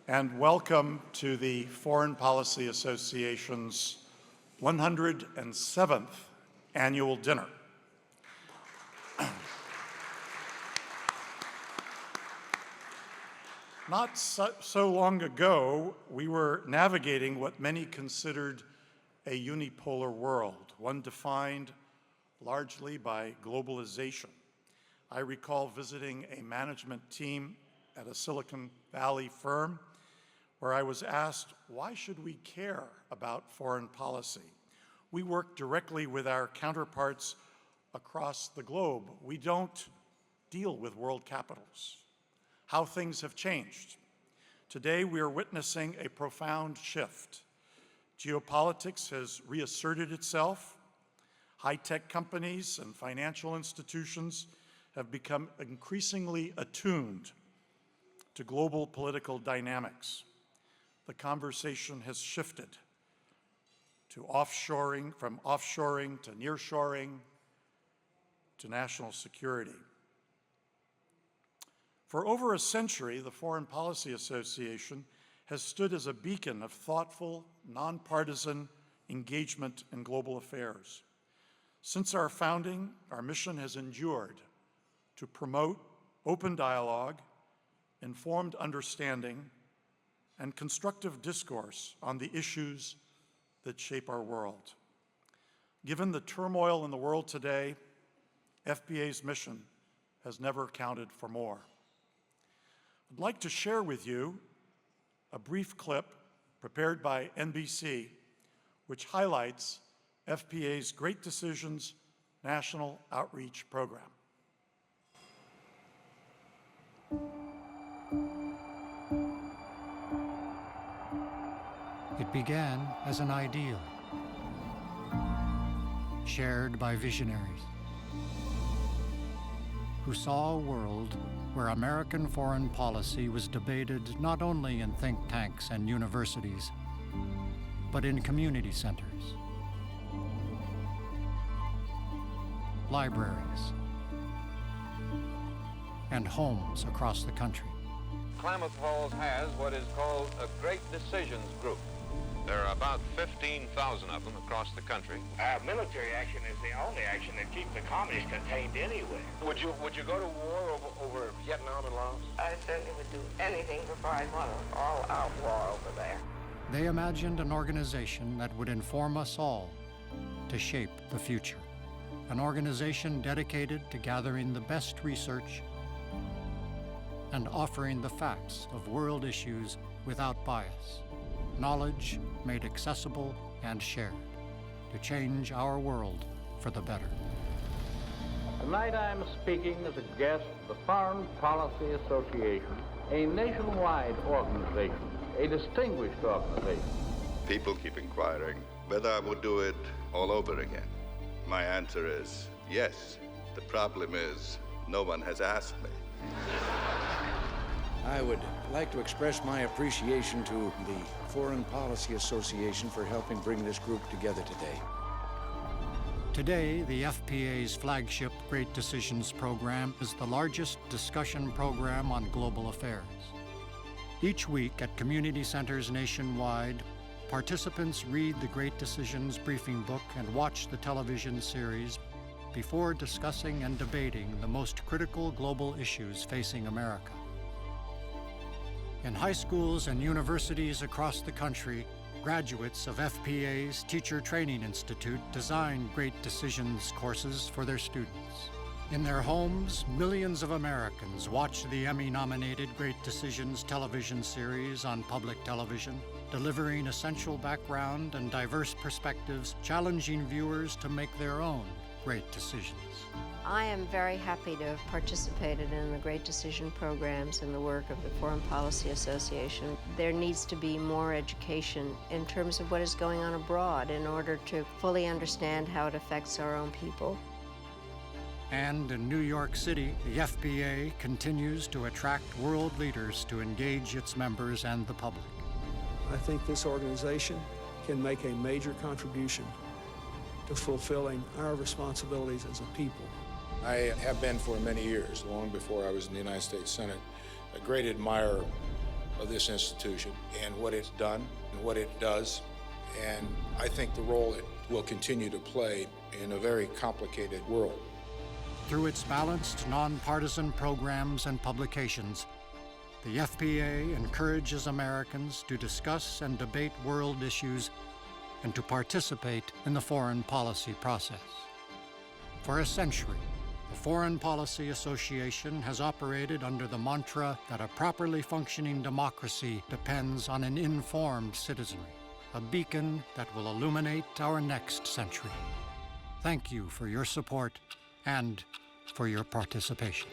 and welcome to the Foreign Policy Association's 107th annual dinner. Not so long ago, we were navigating what many considered a unipolar world, one defined largely by globalization. I recall visiting a management team at a Silicon Valley firm where I was asked, why should we care about foreign policy? We work directly with our counterparts across the globe. We don't deal with world capitals. How things have changed. Today, we are witnessing a profound shift. Geopolitics has reasserted itself. High-tech companies and financial institutions have become increasingly attuned to global political dynamics. The conversation has shifted to offshoring, from offshoring to nearshoring to national security. For over a century, the Foreign Policy Association has stood as a beacon of thoughtful, nonpartisan engagement in global affairs. Since our founding, our mission has endured to promote open dialogue, informed understanding, and constructive discourse on the issues that shape our world. Given the turmoil in the world today, FPA's mission has never counted for more. I'd like to share with you a brief clip prepared by NBC, which highlights FPA's Great Decisions National Outreach Program. It began as an ideal, shared by visionaries who saw a world where American foreign policy was debated not only in think tanks and universities, but in community centers, libraries, and homes across the country. Klamath Falls has what is called a Great Decisions Group. There are about 15,000 of them across the country. Military action is the only action that keeps the communists contained anywhere. Would you go to war over Vietnam and Laos? I certainly would do anything to find one all-out war over there. They imagined an organization that would inform us all to shape the future. An organization dedicated to gathering the best research and offering the facts of world issues without bias. Knowledge made accessible and shared to change our world for the better. Tonight I'm speaking as a guest of the Foreign Policy Association, a nationwide organization, a distinguished organization. People keep inquiring whether I would do it all over again. My answer is yes. The problem is no one has asked me. I would like to express my appreciation to the Foreign Policy Association for helping bring this group together today. Today, the FPA's flagship Great Decisions program is the largest discussion program on global affairs. Each week at community centers nationwide, participants read the Great Decisions briefing book and watch the television series before discussing and debating the most critical global issues facing America. In high schools and universities across the country, graduates of FPA's Teacher Training Institute design Great Decisions courses for their students. In their homes, millions of Americans watch the Emmy-nominated Great Decisions television series on public television, delivering essential background and diverse perspectives, challenging viewers to make their own great decisions. I am very happy to have participated in the Great Decision programs and the work of the Foreign Policy Association. There needs to be more education in terms of what is going on abroad in order to fully understand how it affects our own people. And in New York City, the FPA continues to attract world leaders to engage its members and the public. I think this organization can make a major contribution to fulfilling our responsibilities as a people. I have been for many years, long before I was in the United States Senate, a great admirer of this institution and what it's done and what it does. And I think the role it will continue to play in a very complicated world. Through its balanced, nonpartisan programs and publications, the FPA encourages Americans to discuss and debate world issues and to participate in the foreign policy process. For a century, the Foreign Policy Association has operated under the mantra that a properly functioning democracy depends on an informed citizenry, a beacon that will illuminate our next century. Thank you for your support and for your participation.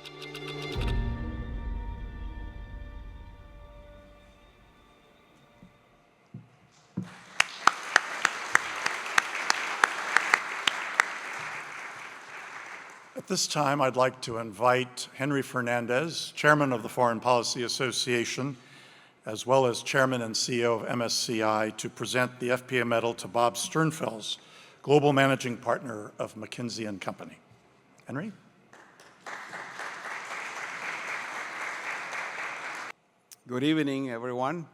At this time, I'd like to invite Henry Fernandez, Chairman of the Foreign Policy Association, as well as Chairman and CEO of MSCI, to present the FPA Medal to Bob Sternfels, Global Managing Partner of McKinsey & Company. Henry? Good evening, everyone.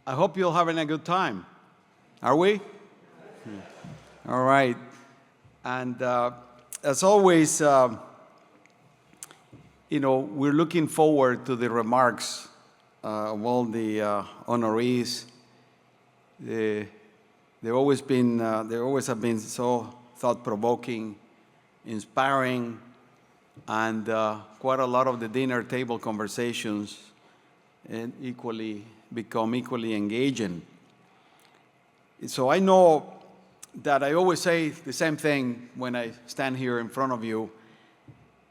I hope you're having a good time. Are we? All right. And as always, we're looking forward to the remarks of all the honorees. They always have been so thought-provoking, inspiring, and quite a lot of the dinner table conversations and become equally engaging. So I know that I always say the same thing when I stand here in front of you,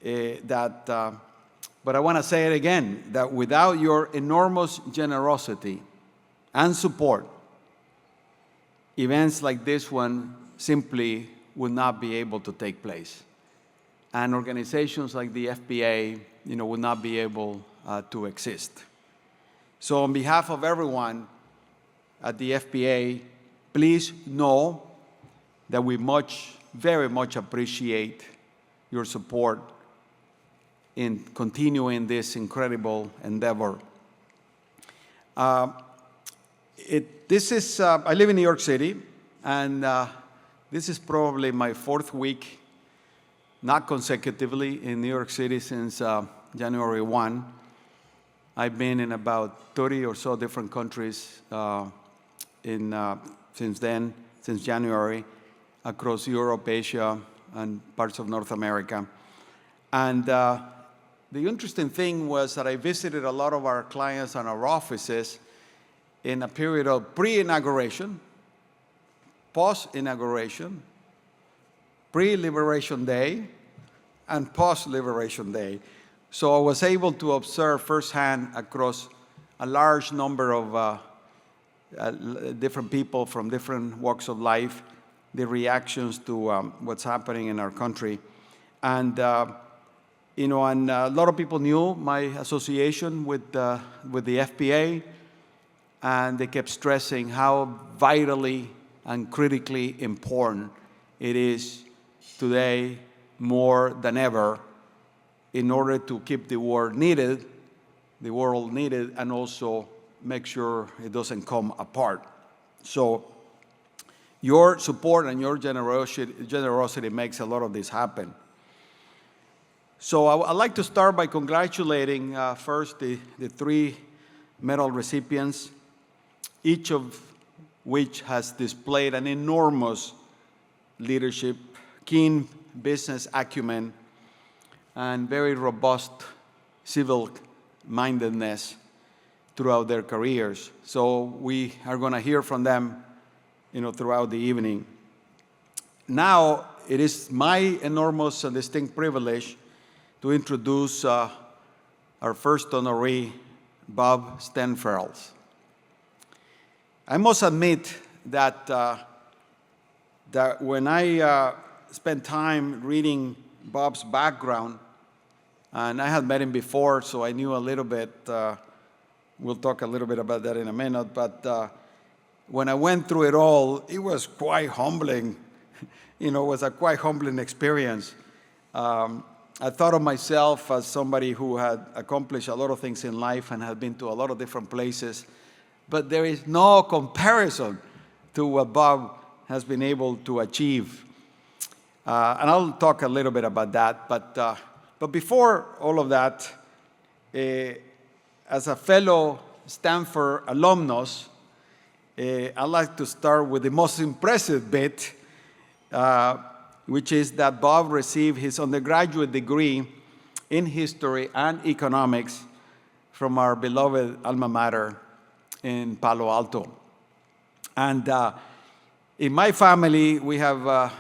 but I want to say it again, that without your enormous generosity and support, events like this one simply would not be able to take place. And organizations like the FPA, would not be able to exist. So on behalf of everyone at the FPA, please know that we very much appreciate your support in continuing this incredible endeavor. I live in New York City, and this is probably my fourth week, not consecutively, in New York City since January 1. I've been in about 30 or so different countries since January, across Europe, Asia, and parts of North America. And the interesting thing was that I visited a lot of our clients and our offices in a period of pre-inauguration, post-inauguration, pre-Liberation Day, and post-Liberation Day. So I was able to observe firsthand across a large number of different people from different walks of life, the reactions to what's happening in our country. And, and a lot of people knew my association with the FPA, and they kept stressing how vitally and critically important it is today more than ever in order to keep the world needed, and also make sure it doesn't come apart. So your support and your generosity makes a lot of this happen. So I'd like to start by congratulating first the three medal recipients, each of which has displayed an enormous leadership, keen business acumen, and very robust civil mindedness throughout their careers. So we are going to hear from them throughout the evening. Now, it is my enormous and distinct privilege to introduce our first honoree, Bob Sternfels. I must admit that when I spent time reading Bob's background, and I had met him before, so I knew a little bit. We'll talk a little bit about that in a minute, but when I went through it all, it was quite humbling. It was a quite humbling experience. I thought of myself as somebody who had accomplished a lot of things in life and had been to a lot of different places, but there is no comparison to what Bob has been able to achieve. And I'll talk a little bit about that. But before all of that, as a fellow Stanford alumnus, I'd like to start with the most impressive bit, which is that Bob received his undergraduate degree in history and economics from our beloved alma mater in Palo Alto. And in my family, we have,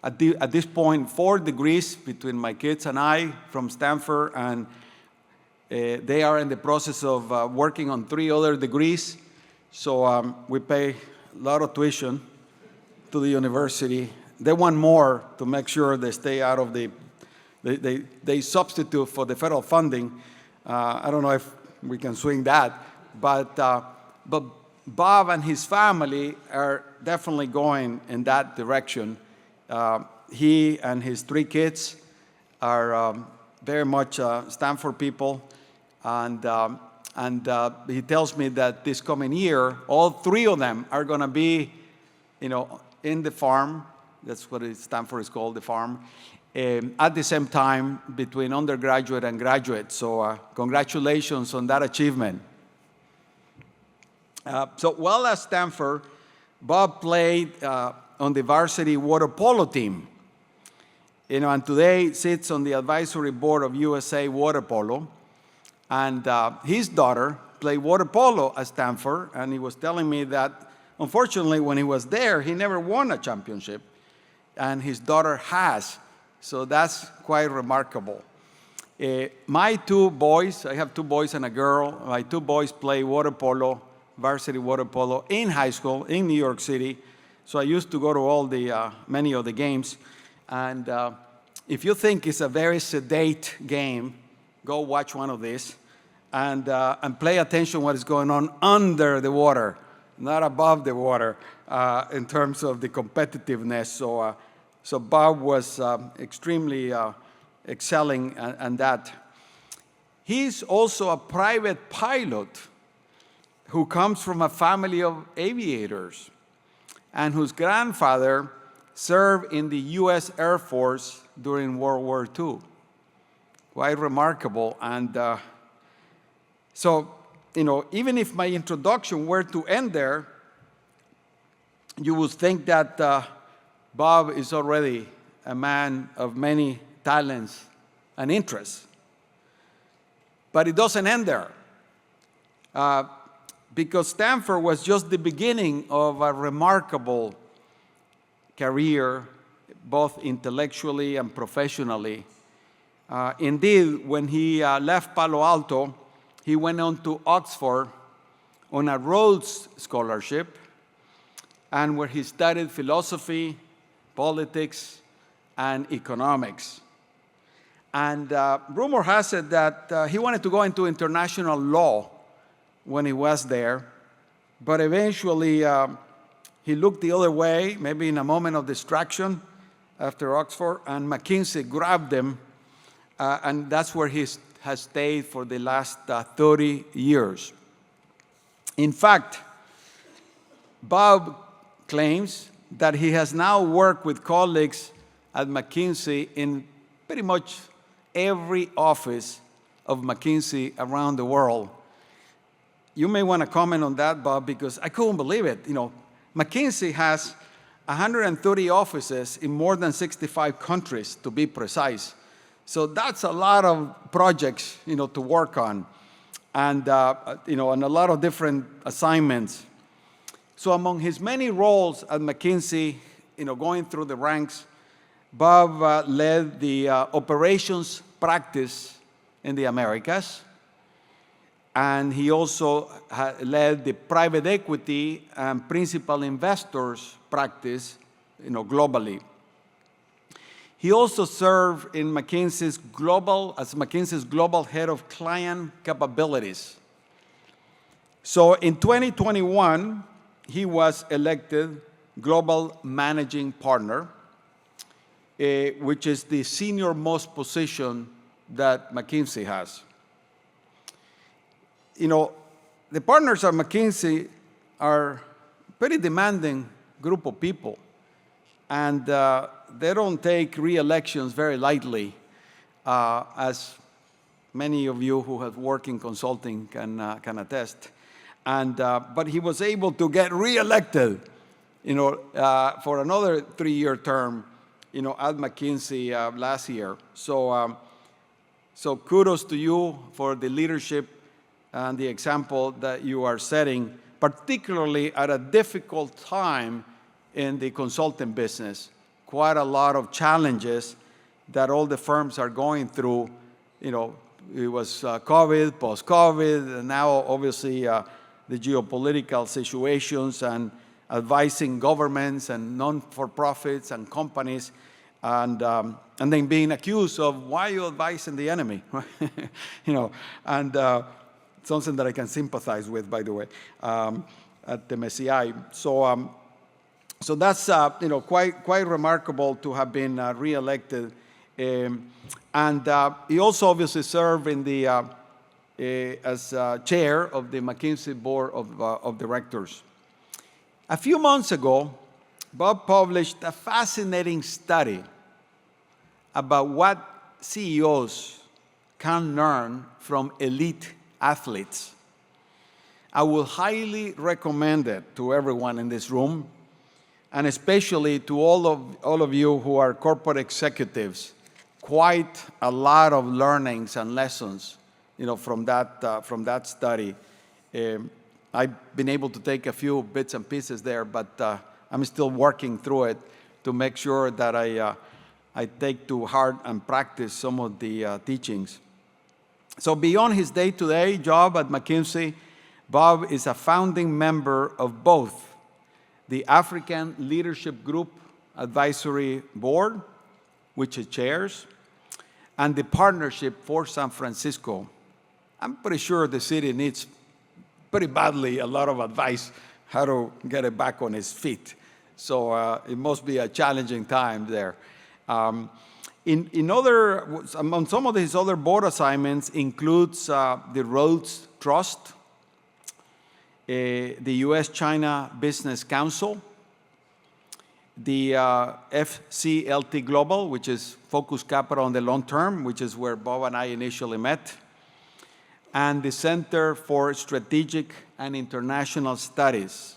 at this point, 4 degrees between my kids and I from Stanford, and they are in the process of working on 3 other degrees. So we pay a lot of tuition to the university. They want more to make sure they stay out of they substitute for the federal funding. I don't know if we can swing that, but Bob and his family are definitely going in that direction. He and his 3 kids are very much Stanford people, and he tells me that this coming year, all 3 of them are going to be, in the farm. That's what Stanford is called, the farm. At the same time, between undergraduate and graduate. So congratulations on that achievement. So while at Stanford, Bob played on the varsity water polo team. And today sits on the advisory board of USA Water Polo. And his daughter played water polo at Stanford, and he was telling me that, unfortunately, when he was there, he never won a championship, and his daughter has. So that's quite remarkable. My 2 boys, I have 2 boys and a girl, my 2 boys play water polo, varsity water polo, in high school in New York City. So I used to go to many of the games. And if you think it's a very sedate game, go watch one of these and pay attention what is going on under the water, not above the water, in terms of the competitiveness. So Bob was extremely excelling in that. He's also a private pilot who comes from a family of aviators and whose grandfather served in the U.S. Air Force during World War II. Quite remarkable. And so, even if my introduction were to end there, you would think that Bob is already a man of many talents and interests. But it doesn't end there. Because Stanford was just the beginning of a remarkable career, both intellectually and professionally. Indeed, when he left Palo Alto, he went on to Oxford on a Rhodes Scholarship, and where he studied philosophy, politics, and economics. And rumor has it that he wanted to go into international law when he was there, but eventually he looked the other way, maybe in a moment of distraction after Oxford, and McKinsey grabbed him, and that's where he has stayed for the last 30 years. In fact, Bob claims that he has now worked with colleagues at McKinsey in pretty much every office of McKinsey around the world. You may want to comment on that, Bob, because I couldn't believe it. McKinsey has 130 offices in more than 65 countries, to be precise. So that's a lot of projects, to work on, and and a lot of different assignments. So among his many roles at McKinsey, going through the ranks, Bob led the operations practice in the Americas, and he also led the private equity and principal investors practice, globally. He also served in McKinsey's global head of client capabilities. So in 2021, he was elected global managing partner. which is the senior-most position that McKinsey has. You know, the partners at McKinsey are a pretty demanding group of people, and they don't take re-elections very lightly, as many of you who have worked in consulting can attest. And, but he was able to get re-elected, you know, for another 3-year term, you know, at McKinsey last year. So, so kudos to you for the leadership and the example that you are setting, particularly at a difficult time in the consulting business. Quite a lot of challenges that all the firms are going through. You know, it was COVID, post-COVID, and now obviously the geopolitical situations and advising governments and non-for-profits and companies, and then being accused of why you advising the enemy, you know, and something that I can sympathize with, by the way, at the MSCI. So, so that's you know, quite remarkable to have been re-elected, and he also obviously served in the as chair of the McKinsey Board of Directors. A few months ago, Bob published a fascinating study about what CEOs can learn from elite athletes. I will highly recommend it to everyone in this room, and especially to all of you who are corporate executives. Quite a lot of learnings and lessons, you know, from that study. I've been able to take a few bits and pieces there, but I'm still working through it to make sure that I take to heart and practice some of the teachings. So beyond his day-to-day job at McKinsey, Bob is a founding member of both the African Leadership Group Advisory Board, which he chairs, and the Partnership for San Francisco. I'm pretty sure the city needs pretty badly a lot of advice how to get it back on its feet. So it must be a challenging time there. Among some of his other board assignments includes the Rhodes Trust, the U.S.-China Business Council, the FCLT Global, which is Focus Capital on the Long Term, which is where Bob and I initially met, and the Center for Strategic and International Studies.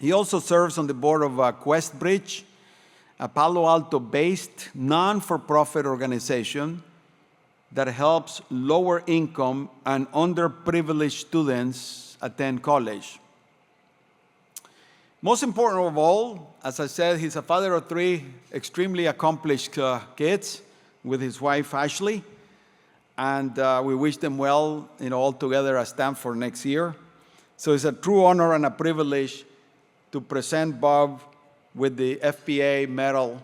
He also serves on the board of QuestBridge, a Palo Alto-based non-for-profit organization that helps lower-income and underprivileged students attend college. Most important of all, as I said, he's a father of 3 extremely accomplished kids with his wife, Ashley, and we wish them well, you know, all together at Stanford next year. So it's a true honor and a privilege to present Bob with the FPA Medal,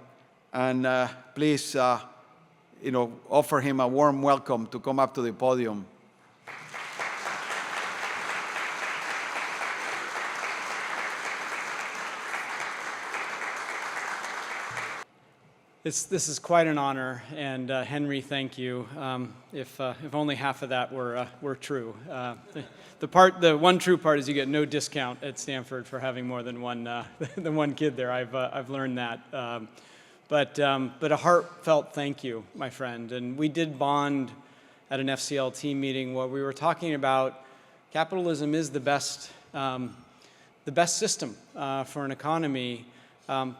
and please, you know, offer him a warm welcome to come up to the podium. This is quite an honor, and Henry, thank you. If only half of that were true. The one true part is you get no discount at Stanford for having more than one kid there. I've learned that. But a heartfelt thank you, my friend. And we did bond at an FCLT meeting where we were talking about capitalism is the best system for an economy.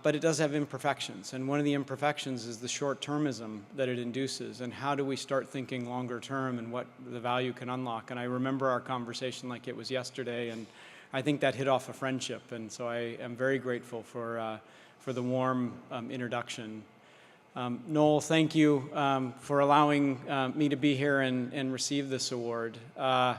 But it does have imperfections, and one of the imperfections is the short-termism that it induces, and how do we start thinking longer term and what the value can unlock. And I remember our conversation like it was yesterday, and I think that hit off a friendship, and so I am very grateful for the warm introduction. Noel, thank you for allowing me to be here and receive this award. I'm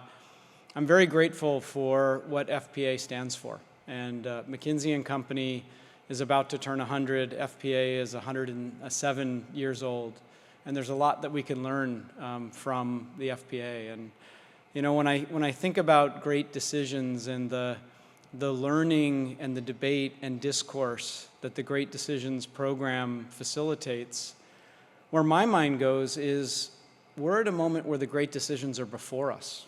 very grateful for what FPA stands for, and McKinsey & Company is about to turn 100. FPA is 107 years old, and there's a lot that we can learn from the FPA. And you know, when I think about great decisions and the the learning and the debate and discourse that the Great Decisions program facilitates, where my mind goes is we're at a moment where the great decisions are before us.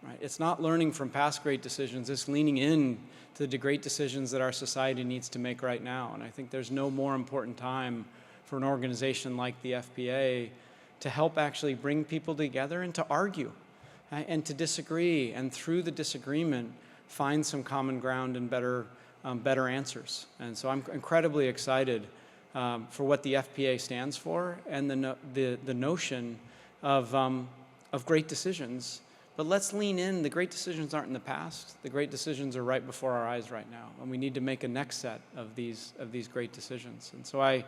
Right? It's not learning from past great decisions, it's leaning in to the great decisions that our society needs to make right now. And I think there's no more important time for an organization like the FPA to help actually bring people together and to argue, right? And to disagree, and through the disagreement, find some common ground and better answers. And so I'm incredibly excited for what the FPA stands for and the notion of great decisions. But let's lean in. The great decisions aren't in the past. The great decisions are right before our eyes right now. And we need to make a next set of these great decisions. And so I'm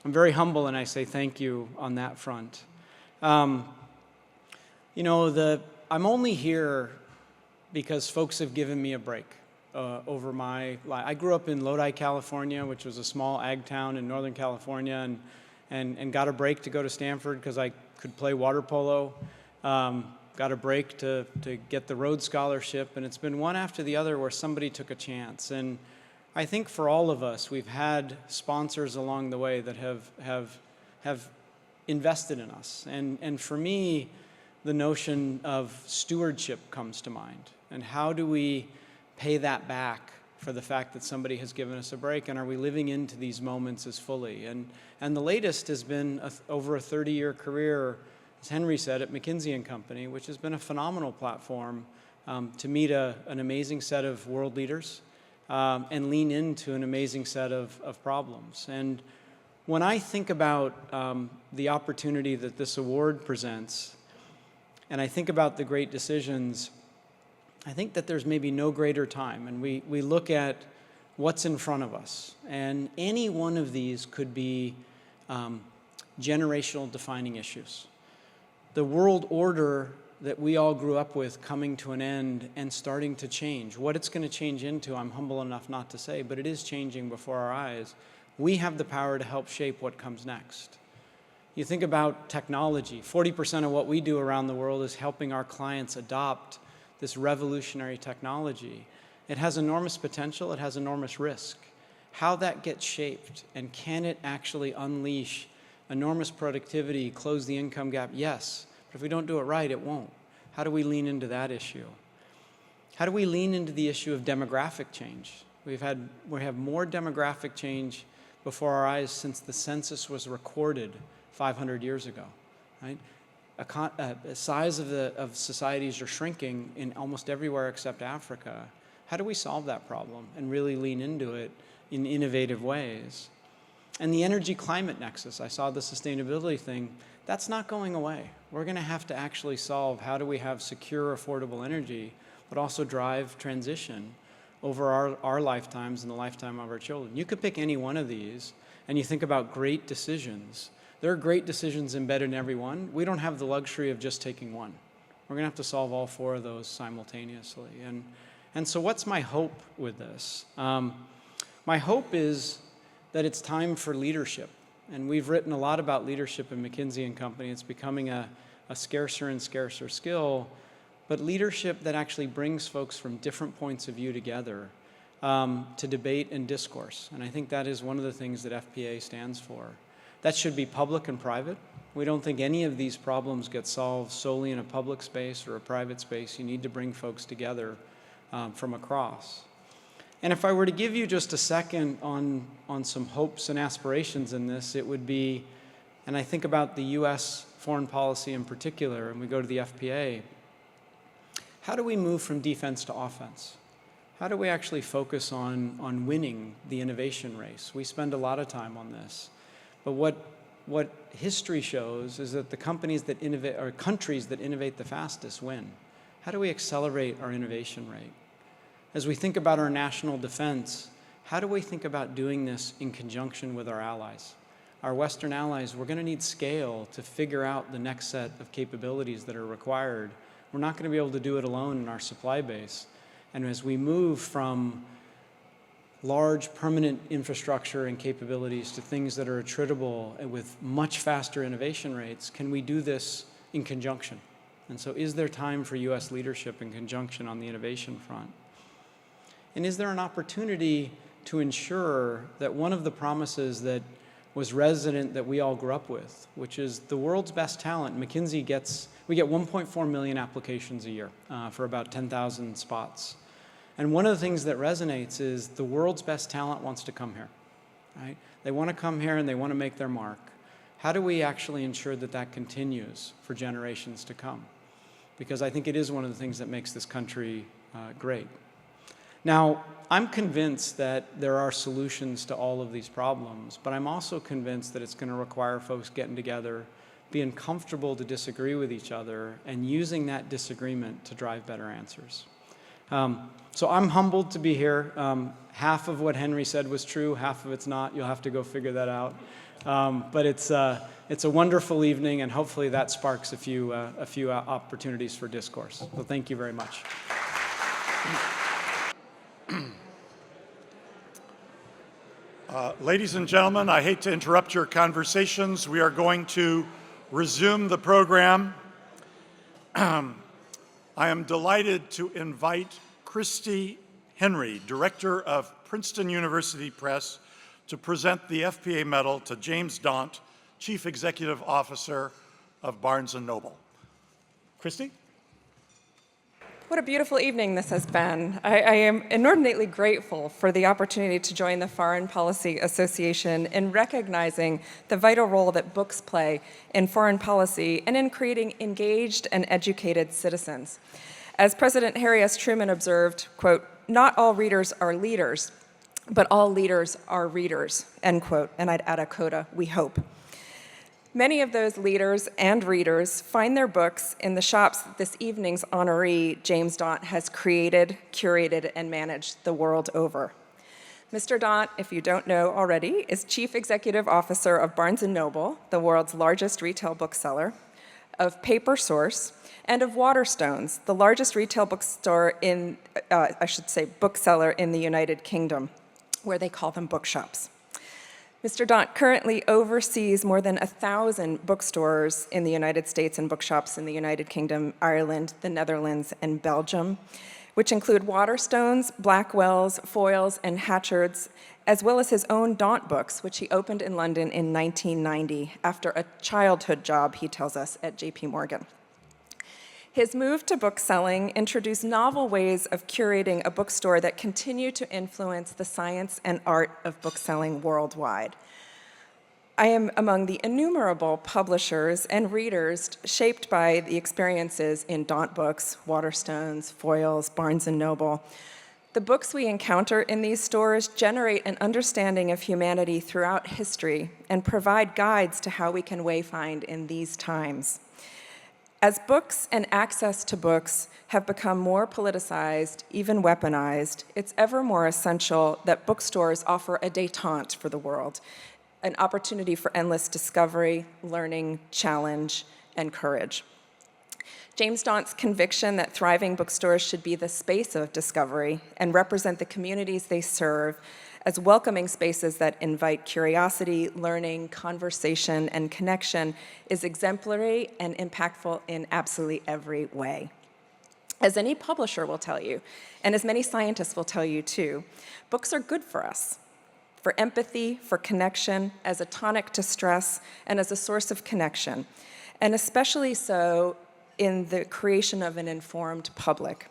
very humble, and I say thank you on that front. I'm only here because folks have given me a break over my life. I grew up in Lodi, California, which was a small ag town in Northern California, and got a break to go to Stanford because I could play water polo. Got a break to get the Rhodes Scholarship, and it's been one after the other where somebody took a chance. And I think for all of us, we've had sponsors along the way that have invested in us. And for me, the notion of stewardship comes to mind. And how do we pay that back for the fact that somebody has given us a break? And are we living into these moments as fully? And the latest has been over a 30-year career, as Henry said, at McKinsey & Company, which has been a phenomenal platform to meet an amazing set of world leaders and lean into an amazing set of problems. And when I think about the opportunity that this award presents, and I think about the great decisions, I think that there's maybe no greater time. And we look at what's in front of us. And any one of these could be generational defining issues. The world order that we all grew up with coming to an end and starting to change. What it's going to change into, I'm humble enough not to say, but it is changing before our eyes. We have the power to help shape what comes next. You think about technology. 40% of what we do around the world is helping our clients adopt this revolutionary technology. It has enormous potential. It has enormous risk. How that gets shaped, and can it actually unleash enormous productivity, close the income gap? Yes. But if we don't do it right, it won't. How do we lean into that issue? How do we lean into the issue of demographic change? We have more demographic change before our eyes since the census was recorded 500 years ago, right? The size of societies are shrinking in almost everywhere except Africa. How do we solve that problem and really lean into it in innovative ways? And the energy-climate nexus, I saw the sustainability thing, that's not going away. We're going to have to actually solve how do we have secure, affordable energy, but also drive transition over our lifetimes and the lifetime of our children. You could pick any one of these, and you think about great decisions. There are great decisions embedded in every one. We don't have the luxury of just taking one. We're going to have to solve all four of those simultaneously. And so what's my hope with this? My hope is that it's time for leadership. And we've written a lot about leadership in McKinsey & Company. It's becoming a scarcer and scarcer skill, but leadership that actually brings folks from different points of view together to debate and discourse. And I think that is one of the things that FPA stands for. That should be public and private. We don't think any of these problems get solved solely in a public space or a private space. You need to bring folks together from across. And if I were to give you just a second on some hopes and aspirations in this, it would be, and I think about the U.S. foreign policy in particular, and we go to the FPA, how do we move from defense to offense? How do we actually focus on winning the innovation race? We spend a lot of time on this. But what history shows is that the companies that innovate, or countries that innovate the fastest win. How do we accelerate our innovation rate? As we think about our national defense, how do we think about doing this in conjunction with our allies? Our Western allies, we're going to need scale to figure out the next set of capabilities that are required. We're not going to be able to do it alone in our supply base. And as we move from large permanent infrastructure and capabilities to things that are attritable and with much faster innovation rates, can we do this in conjunction? And so is there time for U.S. leadership in conjunction on the innovation front? And is there an opportunity to ensure that one of the promises that was resident that we all grew up with, which is the world's best talent, McKinsey we get 1.4 million applications a year for about 10,000 spots. And one of the things that resonates is the world's best talent wants to come here, right? They want to come here and they want to make their mark. How do we actually ensure that that continues for generations to come? Because I think it is one of the things that makes this country great. Now, I'm convinced that there are solutions to all of these problems, but I'm also convinced that it's going to require folks getting together, being comfortable to disagree with each other, and using that disagreement to drive better answers. So I'm humbled to be here. Half of what Henry said was true, half of it's not. You'll have to go figure that out. But it's a wonderful evening, and hopefully that sparks a few opportunities for discourse. So thank you very much. Ladies and gentlemen, I hate to interrupt your conversations. We are going to resume the program. I am delighted to invite Christy Henry, Director of Princeton University Press, to present the FPA Medal to James Daunt, Chief Executive Officer of Barnes & Noble. Christy? What a beautiful evening this has been. I am inordinately grateful for the opportunity to join the Foreign Policy Association in recognizing the vital role that books play in foreign policy and in creating engaged and educated citizens. As President Harry S. Truman observed, quote, "Not all readers are leaders, but all leaders are readers," end quote, and I'd add a coda, we hope. Many of those leaders and readers find their books in the shops that this evening's honoree, James Daunt, has created, curated, and managed the world over. Mr. Daunt, if you don't know already, is Chief Executive Officer of Barnes & Noble, the world's largest retail bookseller, of Paper Source, and of Waterstones, the largest retail bookstore bookseller in the United Kingdom, where they call them bookshops. Mr. Daunt currently oversees more than 1,000 bookstores in the United States and bookshops in the United Kingdom, Ireland, the Netherlands, and Belgium, which include Waterstones, Blackwells, Foyles, and Hatchards, as well as his own Daunt Books, which he opened in London in 1990 after a childhood job, he tells us, at JP Morgan. His move to bookselling introduced novel ways of curating a bookstore that continue to influence the science and art of bookselling worldwide. I am among the innumerable publishers and readers shaped by the experiences in Daunt Books, Waterstones, Foyles, Barnes & Noble. The books we encounter in these stores generate an understanding of humanity throughout history and provide guides to how we can wayfind in these times. As books and access to books have become more politicized, even weaponized, it's ever more essential that bookstores offer a détente for the world, an opportunity for endless discovery, learning, challenge, and courage. James Daunt's conviction that thriving bookstores should be the space of discovery and represent the communities they serve as welcoming spaces that invite curiosity, learning, conversation, and connection is exemplary and impactful in absolutely every way. As any publisher will tell you, and as many scientists will tell you too, books are good for us, for empathy, for connection, as a tonic to stress, and as a source of connection, and especially so in the creation of an informed public.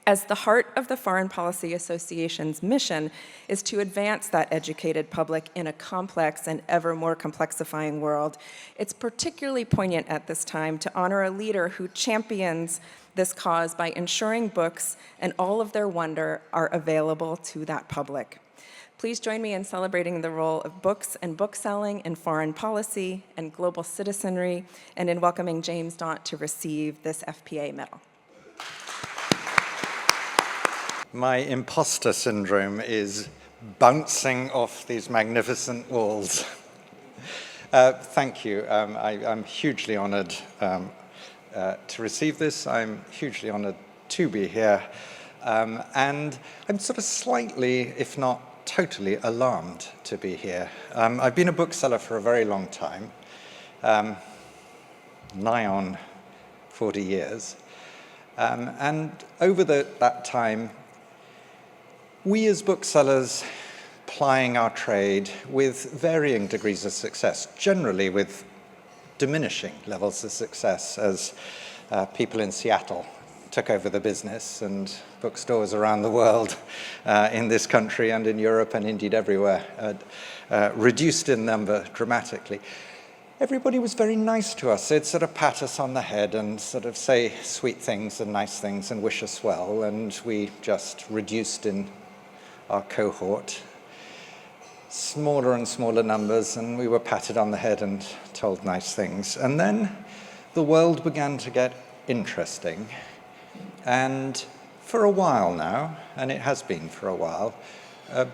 As the heart of the Foreign Policy Association's mission is to advance that educated public in a complex and ever more complexifying world, it's particularly poignant at this time to honor a leader who champions this cause by ensuring books and all of their wonder are available to that public. Please join me in celebrating the role of books and bookselling in foreign policy and global citizenry, and in welcoming James Daunt to receive this FPA Medal. My imposter syndrome is bouncing off these magnificent walls. Thank you. I'm hugely honored to receive this. I'm hugely honored to be here. And I'm sort of slightly, if not totally, alarmed to be here. I've been a bookseller for a very long time, nigh on 40 years. And over that time, We as booksellers plying our trade with varying degrees of success, generally with diminishing levels of success as people in Seattle took over the business and bookstores around the world, in this country and in Europe and indeed everywhere, reduced in number dramatically. Everybody was very nice to us. They'd sort of pat us on the head and sort of say sweet things and nice things and wish us well, and we just reduced in our cohort, smaller and smaller numbers, and we were patted on the head and told nice things. And then the world began to get interesting. And for a while now, and it has been for a while,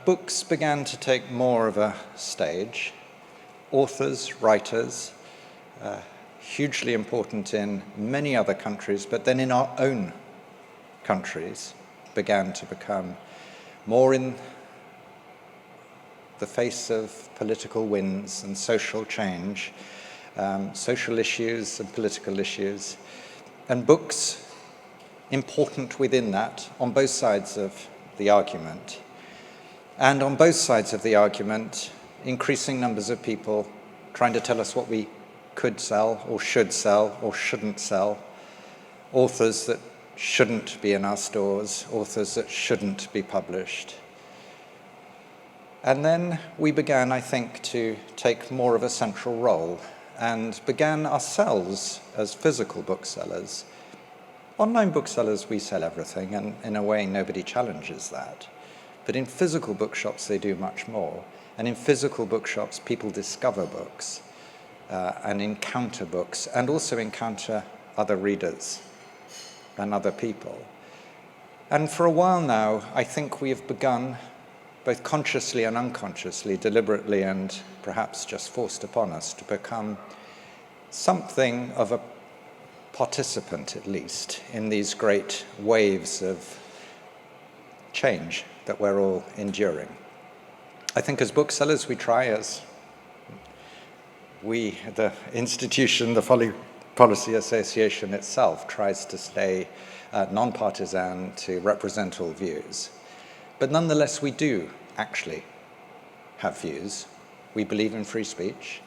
books began to take more of a stage. Authors, writers, hugely important in many other countries, but then in our own countries, began to become more in the face of political winds and social change, social issues and political issues, and books important within that on both sides of the argument. And on both sides of the argument, increasing numbers of people trying to tell us what we could sell or shouldn't sell, authors that shouldn't be in our stores, authors that shouldn't be published. And then we began, I think, to take more of a central role and began ourselves as physical booksellers. Online booksellers, we sell everything, and in a way nobody challenges that. But in physical bookshops, they do much more. And in physical bookshops, people discover books and encounter books, and also encounter other readers and other people. And for a while now, I think we have begun, both consciously and unconsciously, deliberately and perhaps just forced upon us, to become something of a participant, at least, in these great waves of change that we're all enduring. I think as booksellers, we try, as we, the institution, the Policy Association itself, tries to stay non-partisan, to represent all views. But nonetheless, we do actually have views. We believe in free speech.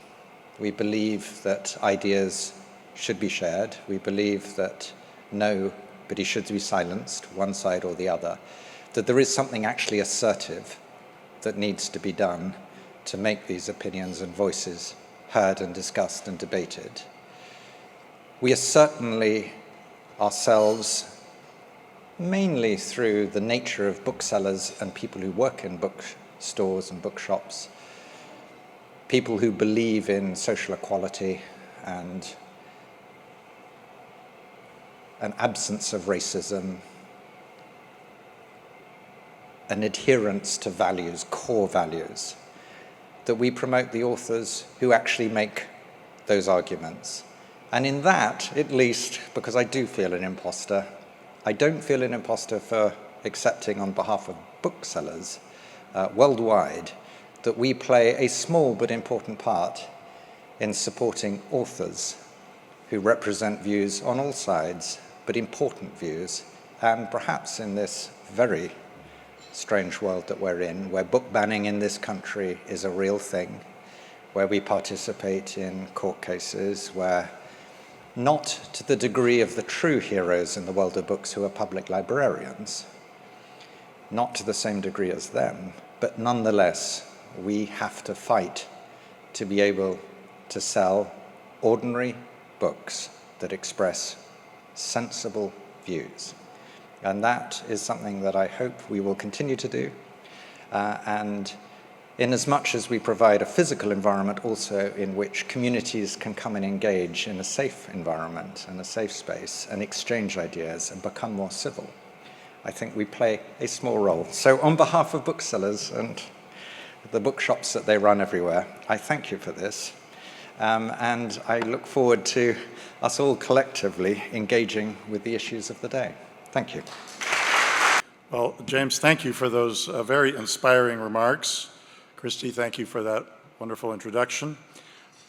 We believe that ideas should be shared. We believe that nobody should be silenced, one side or the other, that there is something actually assertive that needs to be done to make these opinions and voices heard and discussed and debated. We are certainly ourselves, mainly through the nature of booksellers and people who work in bookstores and bookshops, people who believe in social equality and an absence of racism, an adherence to values, core values, that we promote the authors who actually make those arguments. And in that, at least, because I do feel an imposter, I don't feel an imposter for accepting on behalf of booksellers worldwide that we play a small but important part in supporting authors who represent views on all sides, but important views, and perhaps in this very strange world that we're in, where book banning in this country is a real thing, where we participate in court cases, where not to the degree of the true heroes in the world of books who are public librarians, not to the same degree as them, but nonetheless, we have to fight to be able to sell ordinary books that express sensible views. And that is something that I hope we will continue to do. And in as much as we provide a physical environment also in which communities can come and engage in a safe environment and a safe space and exchange ideas and become more civil, I think we play a small role. So on behalf of booksellers and the bookshops that they run everywhere, I thank you for this. And I look forward to us all collectively engaging with the issues of the day. Thank you. Well, James, thank you for those very inspiring remarks. Christy, thank you for that wonderful introduction.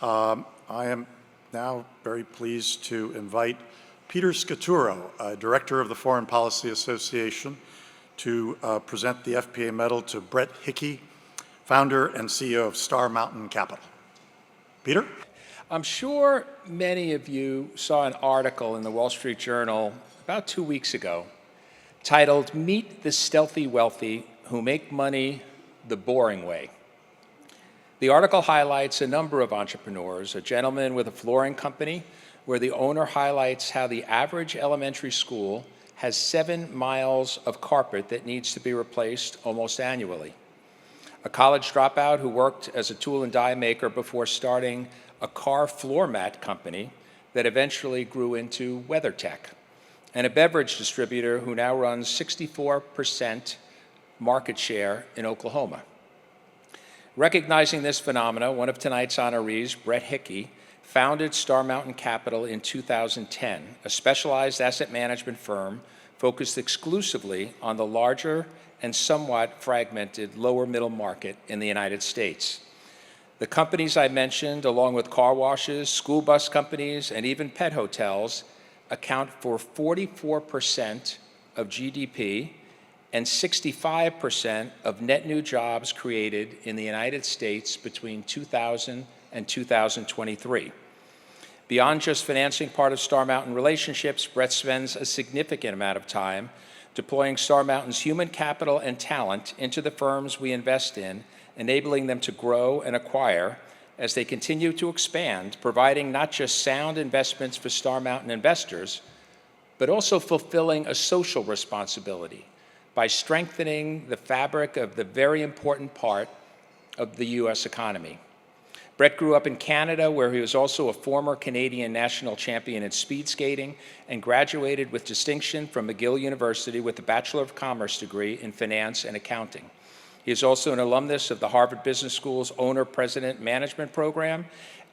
I am now very pleased to invite Peter Scaturo, Director of the Foreign Policy Association, to present the FPA Medal to Brett Hickey, founder and CEO of Star Mountain Capital. Peter? I'm sure many of you saw an article in the Wall Street Journal about 2 weeks ago titled, "Meet the Stealthy Wealthy Who Make Money the Boring Way." The article highlights a number of entrepreneurs, a gentleman with a flooring company where the owner highlights how the average elementary school has 7 miles of carpet that needs to be replaced almost annually. A college dropout who worked as a tool and die maker before starting a car floor mat company that eventually grew into WeatherTech, and a beverage distributor who now runs 64% market share in Oklahoma. Recognizing this phenomena, one of tonight's honorees, Brett Hickey, founded Star Mountain Capital in 2010, a specialized asset management firm focused exclusively on the larger and somewhat fragmented lower middle market in the United States. The companies I mentioned, along with car washes, school bus companies, and even pet hotels, account for 44% of GDP and 65% of net new jobs created in the United States between 2000 and 2023. Beyond just financing part of Star Mountain relationships, Brett spends a significant amount of time deploying Star Mountain's human capital and talent into the firms we invest in, enabling them to grow and acquire as they continue to expand, providing not just sound investments for Star Mountain investors, but also fulfilling a social responsibility by strengthening the fabric of the very important part of the U.S. economy. Brett grew up in Canada, where he was also a former Canadian national champion in speed skating and graduated with distinction from McGill University with a Bachelor of Commerce degree in finance and accounting. He is also an alumnus of the Harvard Business School's Owner-President Management Program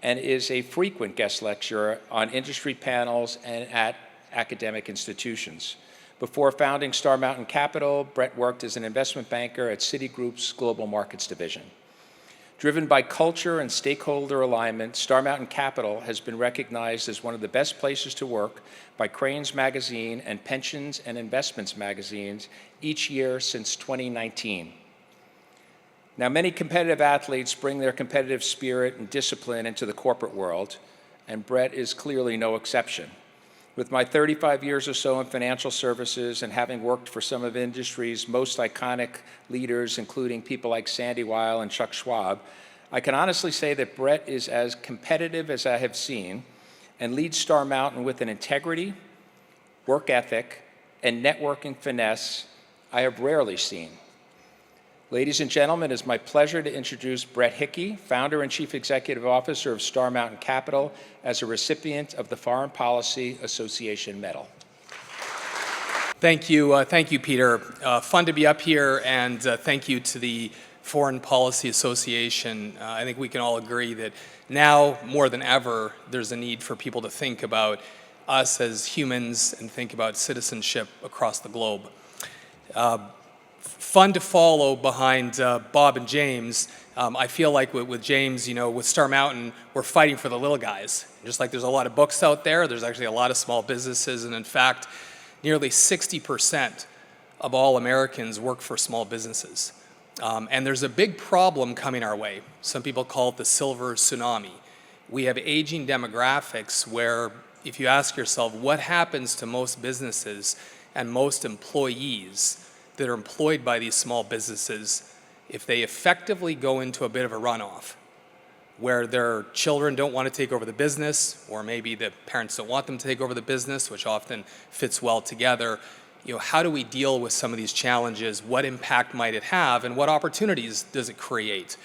and is a frequent guest lecturer on industry panels and at academic institutions. Before founding Star Mountain Capital, Brett worked as an investment banker at Citigroup's Global Markets Division. Driven by culture and stakeholder alignment, Star Mountain Capital has been recognized as one of the best places to work by Crain's Magazine and Pensions and Investments magazines each year since 2019. Now, many competitive athletes bring their competitive spirit and discipline into the corporate world, and Brett is clearly no exception. With my 35 years or so in financial services and having worked for some of industry's most iconic leaders, including people like Sandy Weil and Chuck Schwab, I can honestly say that Brett is as competitive as I have seen and leads Star Mountain with an integrity, work ethic, and networking finesse I have rarely seen. Ladies and gentlemen, it is my pleasure to introduce Brett Hickey, founder and chief executive officer of Star Mountain Capital, as a recipient of the Foreign Policy Association Medal. Thank you, Peter. Fun to be up here, and thank you to the Foreign Policy Association. I think we can all agree that now more than ever, there's a need for people to think about us as humans and think about citizenship across the globe. Fun to follow behind Bob and James. I feel like with James, with Star Mountain, we're fighting for the little guys. Just like there's a lot of books out there, there's actually a lot of small businesses, and in fact, nearly 60% of all Americans work for small businesses. And there's a big problem coming our way. Some people call it the silver tsunami. We have aging demographics where if you ask yourself what happens to most businesses and most employees that are employed by these small businesses if they effectively go into a bit of a runoff, where their children don't want to take over the business, or maybe the parents don't want them to take over the business, which often fits well together. How do we deal with some of these challenges? What impact might it have, and what opportunities does it create?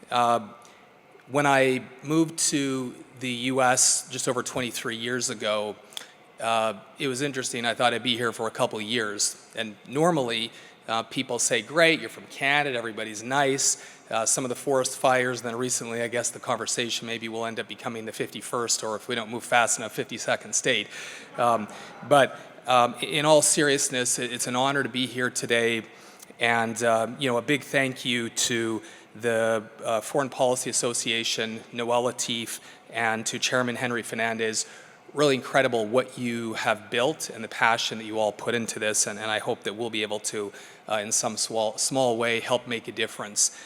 When I moved to the US just over 23 years ago, it was interesting. I thought I'd be here for a couple of years. And normally, people say, great, you're from Canada, everybody's nice. Some of the forest fires, then recently, I guess the conversation maybe will end up becoming the 51st, or if we don't move fast enough, 52nd state. But in all seriousness, it's an honor to be here today. And a big thank you to the Foreign Policy Association, Noel Latif, and to Chairman Henry Fernandez. really incredible what you have built and the passion that you all put into this, and I hope that we'll be able to, in some small way, help make a difference.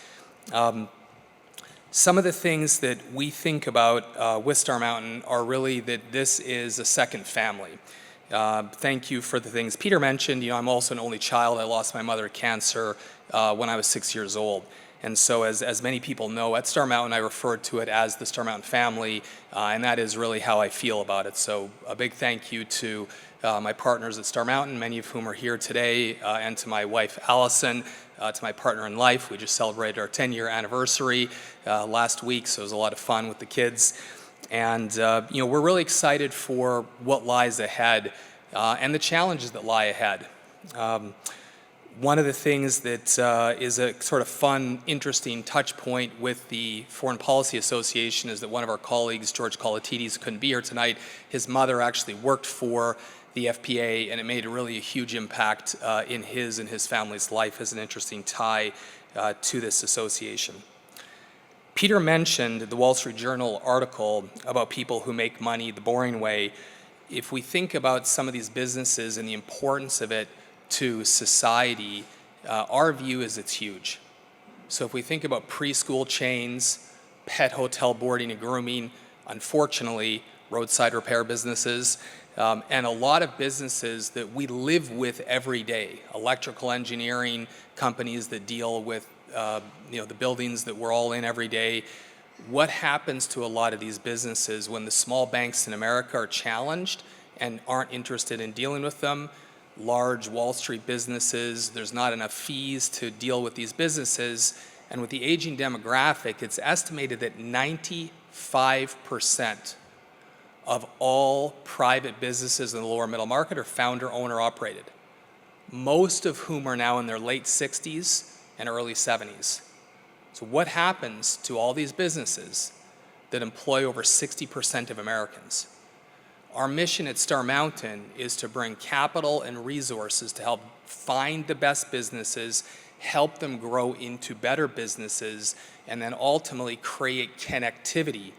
Some of the things that we think about with Star Mountain are really that this is a second family. Thank you for the things Peter mentioned. You know, I'm also an only child. I lost my mother to cancer when I was 6 years old. And so as many people know, at Star Mountain, I refer to it as the Star Mountain family, and that is really how I feel about it. So a big thank you to my partners at Star Mountain, many of whom are here today, and to my wife, Allison, to my partner in life. We just celebrated our 10-year anniversary last week, so it was a lot of fun with the kids. And you know, we're really excited for what lies ahead and the challenges that lie ahead. One of the things that is a sort of fun, interesting touch point with the Foreign Policy Association is that one of our colleagues, George Colatides, couldn't be here tonight. His mother actually worked for the FPA, and it made really a huge impact in his and his family's life as an interesting tie to this association. Peter mentioned the Wall Street Journal article about people who make money the boring way. If we think about some of these businesses and the importance of it to society, our view is it's huge. So if we think about preschool chains, pet hotel boarding and grooming, unfortunately, roadside repair businesses, and a lot of businesses that we live with every day, electrical engineering companies that deal with you know, the buildings that we're all in every day. What happens to a lot of these businesses when the small banks in America are challenged and aren't interested in dealing with them? Large Wall Street businesses, there's not enough fees to deal with these businesses. And with the aging demographic, it's estimated that 95% of all private businesses in the lower middle market are founder, owner operated, most of whom are now in their late 60s and early 70s. So what happens to all these businesses that employ over 60% of Americans? Our mission at Star Mountain is to bring capital and resources to help find the best businesses, help them grow into better businesses, and then ultimately create connectivity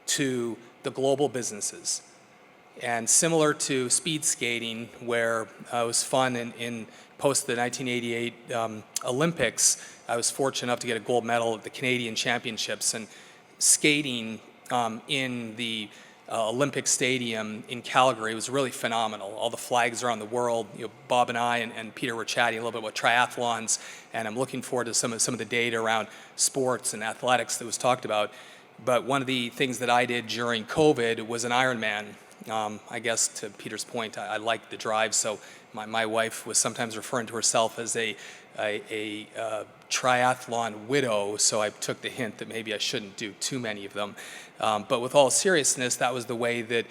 to the global businesses. And similar to speed skating, where it was fun in post the 1988 Olympics, I was fortunate enough to get a gold medal at the Canadian Championships, and skating in the Olympic Stadium in Calgary was really phenomenal. All the flags around the world. You know, Bob and I and Peter were chatting a little bit about triathlons, and I'm looking forward to some of the data around sports and athletics that was talked about. But one of the things that I did during COVID was an Ironman. I guess to Peter's point, I liked the drive, so my wife was sometimes referring to herself as a triathlon widow, so I took the hint that maybe I shouldn't do too many of them. But with all seriousness, that was the way that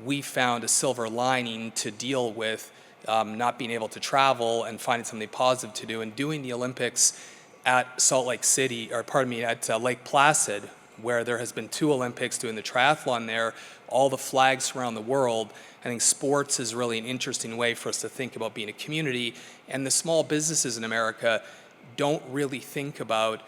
we found a silver lining to deal with not being able to travel and finding something positive to do. And doing the Olympics at Salt Lake City, or pardon me, at Lake Placid, where there has been 2 Olympics, doing the triathlon there, all the flags around the world. I think sports is really an interesting way for us to think about being a community. And the small businesses in America don't really think about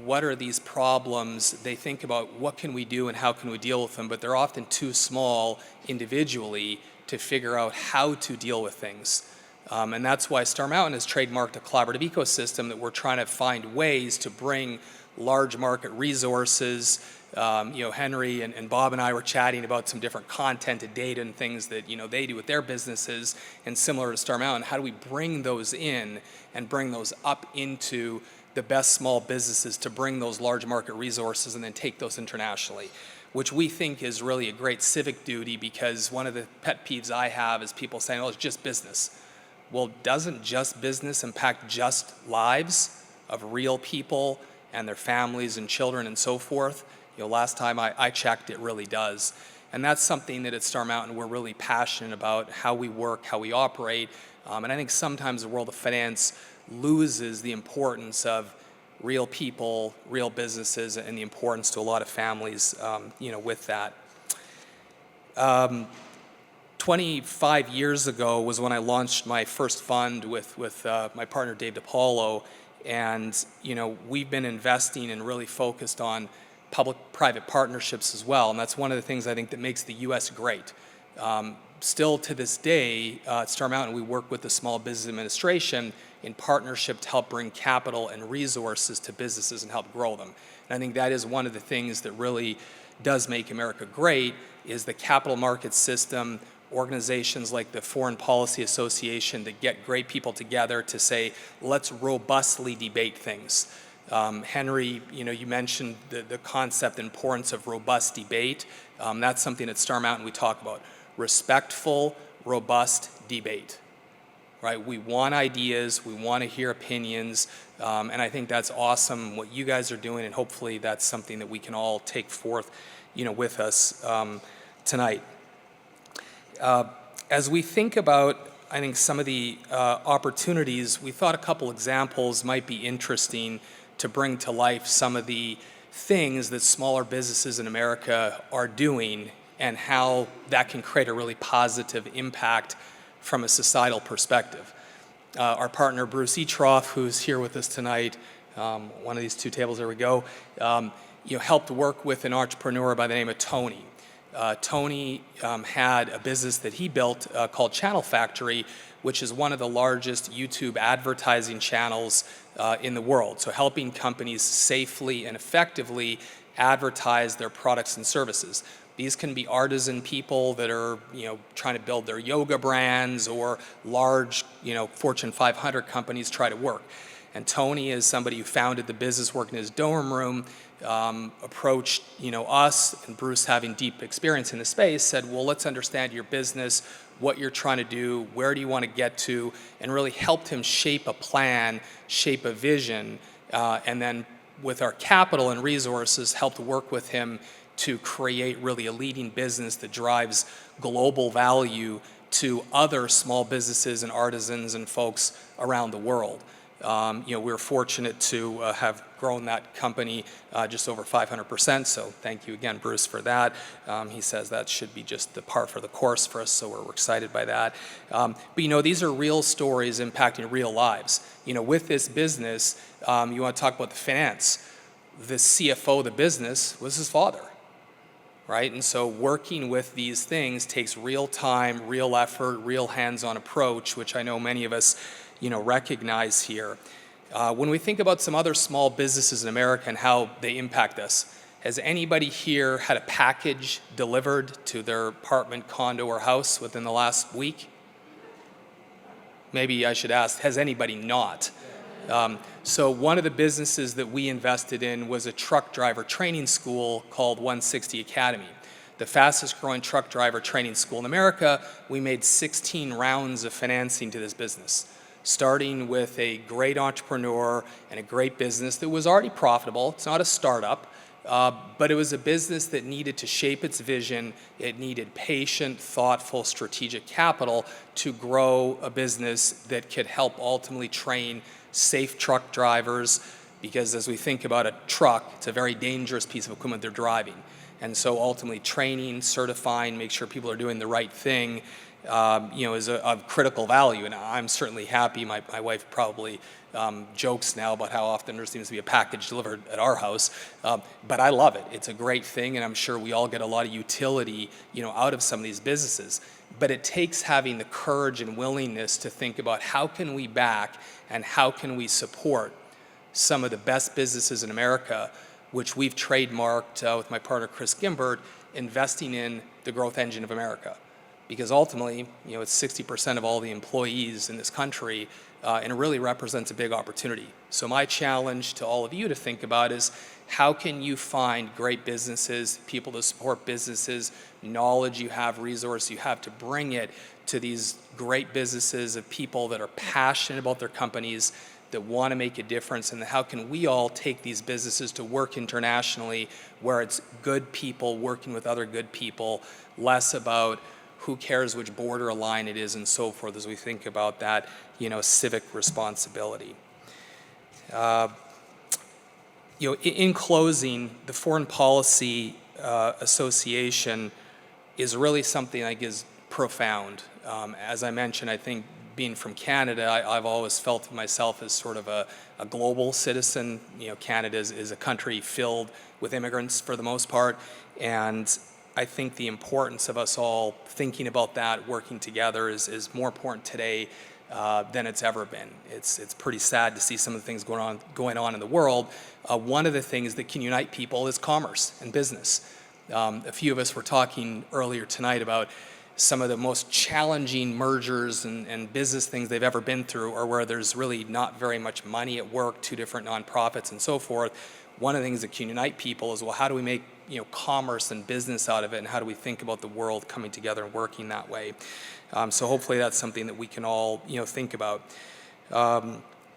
what are these problems. They think about what can we do and how can we deal with them, but they're often too small individually to figure out how to deal with things. And that's why Star Mountain has trademarked a collaborative ecosystem that we're trying to find ways to bring large market resources. You know, Henry and Bob and I were chatting about some different content and data and things that, you know, they do with their businesses, and similar to Star Mountain, how do we bring those in and bring those up into the best small businesses to bring those large market resources and then take those internationally, which we think is really a great civic duty, because one of the pet peeves I have is people saying, oh, it's just business. Well, doesn't just business impact just lives of real people and their families and children and so forth? You know, last time I checked, it really does. And that's something that at Star Mountain we're really passionate about, how we work, how we operate. And I think sometimes the world of finance loses the importance of real people, real businesses, and the importance to a lot of families, you know, with that. 25 years ago was when I launched my first fund with my partner Dave DiPaolo, and you know, we've been investing and really focused on public-private partnerships as well, and that's one of the things I think that makes the U.S. great. Still to this day, at Star Mountain, we work with the Small Business Administration in partnership to help bring capital and resources to businesses and help grow them. And I think that is one of the things that really does make America great, is the capital market system, organizations like the Foreign Policy Association that get great people together to say, let's robustly debate things. Henry, you mentioned the concept and importance of robust debate. That's something at Star Mountain we talk about. Respectful, robust debate, right? We want ideas, we want to hear opinions, and I think that's awesome what you guys are doing, and hopefully that's something that we can all take forth, with us tonight. As we think about, I think, some of the opportunities, we thought a couple examples might be interesting to bring to life some of the things that smaller businesses in America are doing and how that can create a really positive impact from a societal perspective. Our partner, Bruce Etroff, who's here with us tonight, one of these two tables, there we go, helped work with an entrepreneur by the name of Tony. Tony had a business that he built called Channel Factory, which is one of the largest YouTube advertising channels in the world. So helping companies safely and effectively advertise their products and services. These can be artisan people that are, trying to build their yoga brands, or large, Fortune 500 companies try to work. And Tony is somebody who founded the business working in his dorm room, approached, us, and Bruce, having deep experience in the space, said, well, let's understand your business, what you're trying to do, where do you want to get to, and really helped him shape a plan, shape a vision, and then with our capital and resources, helped work with him to create really a leading business that drives global value to other small businesses and artisans and folks around the world. We're fortunate to have grown that company just over 500%, so thank you again, Bruce, for that. He says that should be just the par for the course for us, so we're excited by that. But these are real stories impacting real lives. With this business, you want to talk about the finance. The CFO of the business was his father. Right? And so working with these things takes real time, real effort, real hands-on approach, which I know many of us, recognize here. When we think about some other small businesses in America and how they impact us, has anybody here had a package delivered to their apartment, condo, or house within the last week? Maybe I should ask, has anybody not? So one of the businesses that we invested in was a truck driver training school called 160 Academy. The fastest growing truck driver training school in America. We made 16 rounds of financing to this business, starting with a great entrepreneur and a great business that was already profitable. It's not a startup, but it was a business that needed to shape its vision. It needed patient, thoughtful, strategic capital to grow a business that could help ultimately train safe truck drivers, because as we think about a truck, it's a very dangerous piece of equipment they're driving. And so ultimately training, certifying, make sure people are doing the right thing, is of critical value. And I'm certainly happy. My wife probably jokes now about how often there seems to be a package delivered at our house. But I love it. It's a great thing, and I'm sure we all get a lot of utility, out of some of these businesses. But it takes having the courage and willingness to think about how can we back and how can we support some of the best businesses in America, which we've trademarked with my partner Chris Gimbert, investing in the growth engine of America. Because ultimately, it's 60% of all the employees in this country, and it really represents a big opportunity. So my challenge to all of you to think about is, how can you find great businesses, people to support businesses, knowledge you have, resource you have, to bring it to these great businesses of people that are passionate about their companies, that want to make a difference, and how can we all take these businesses to work internationally where it's good people working with other good people, less about who cares which border line it is and so forth, as we think about that, civic responsibility. In closing, the Foreign Policy Association is really something I think is profound. As I mentioned, I think being from Canada, I've always felt of myself as sort of a global citizen. Canada is a country filled with immigrants for the most part, and I think the importance of us all thinking about that, working together, is more important today than it's ever been. It's pretty sad to see some of the things going on in the world. One of the things that can unite people is commerce and business. A few of us were talking earlier tonight about some of the most challenging mergers and business things they've ever been through, or where there's really not very much money at work, two different nonprofits and so forth. One of the things that can unite people is, well, how do we make commerce and business out of it, and how do we think about the world coming together and working that way? So hopefully that's something that we can all think about.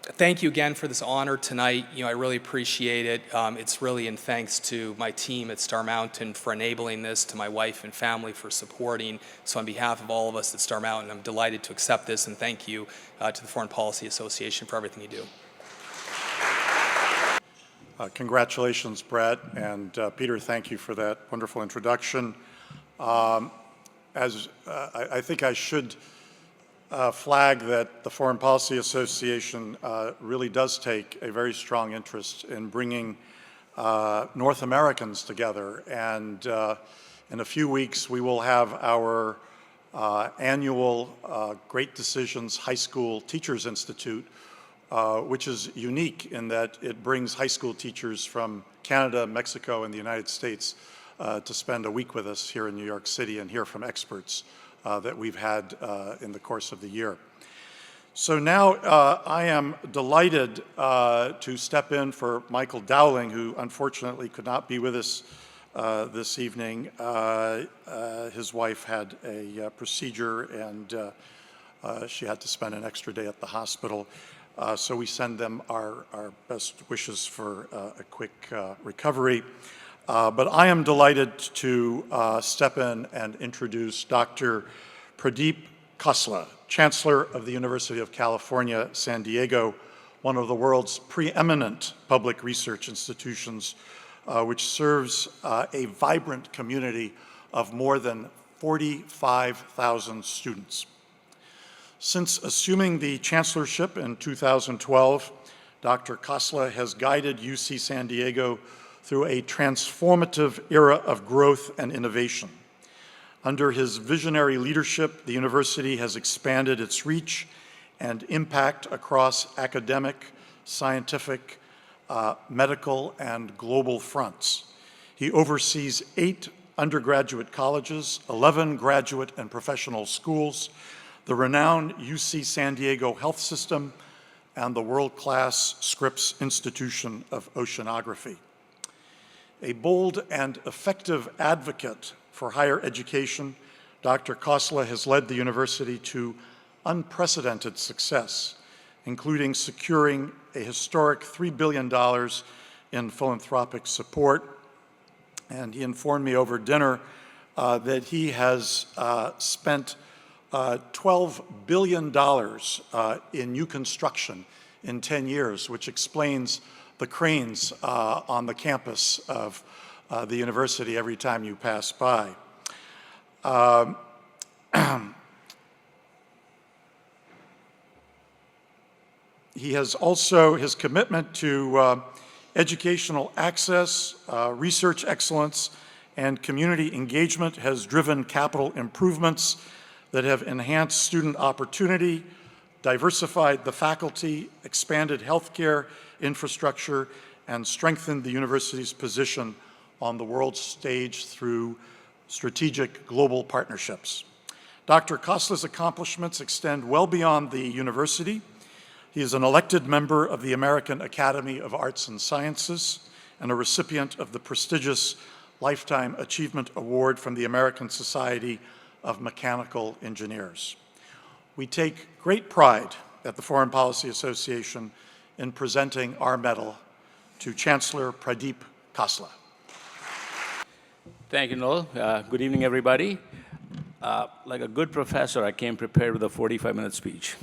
Thank you again for this honor tonight. I really appreciate it. It's really in thanks to my team at Star Mountain for enabling this, to my wife and family for supporting. So on behalf of all of us at Star Mountain, I'm delighted to accept this, and thank you to the Foreign Policy Association for everything you do. Congratulations, Brett, and Peter, thank you for that wonderful introduction. I think I should flag that the Foreign Policy Association really does take a very strong interest in bringing North Americans together, and in a few weeks we will have our annual Great Decisions High School Teachers Institute, which is unique in that it brings high school teachers from Canada, Mexico, and the United States to spend a week with us here in New York City and hear from experts that we've had in the course of the year. So now I am delighted to step in for Michael Dowling, who unfortunately could not be with us this evening. His wife had a procedure, and she had to spend an extra day at the hospital. So we send them our best wishes for a quick recovery. But I am delighted to step in and introduce Dr. Pradeep Khosla, Chancellor of the University of California, San Diego, one of the world's preeminent public research institutions, which serves a vibrant community of more than 45,000 students. Since assuming the chancellorship in 2012, Dr. Khosla has guided UC San Diego through a transformative era of growth and innovation. Under his visionary leadership, the university has expanded its reach and impact across academic, scientific, medical, and global fronts. He oversees 8 undergraduate colleges, 11 graduate and professional schools, the renowned UC San Diego Health System, and the world-class Scripps Institution of Oceanography. A bold and effective advocate for higher education, Dr. Khosla has led the university to unprecedented success, including securing a historic $3 billion in philanthropic support. And he informed me over dinner that he has spent $12 billion in new construction in 10 years, which explains the cranes on the campus of the university every time you pass by. He has also, his commitment to educational access, research excellence, and community engagement has driven capital improvements that have enhanced student opportunity, diversified the faculty, expanded healthcare infrastructure, and strengthened the university's position on the world stage through strategic global partnerships. Dr. Khosla's accomplishments extend well beyond the university. He is an elected member of the American Academy of Arts and Sciences and a recipient of the prestigious Lifetime Achievement Award from the American Society of Mechanical Engineers. We take great pride at the Foreign Policy Association in presenting our medal to Chancellor Pradeep Khosla. Thank you, Noel. Good evening, everybody. Like a good professor, I came prepared with a 45-minute speech.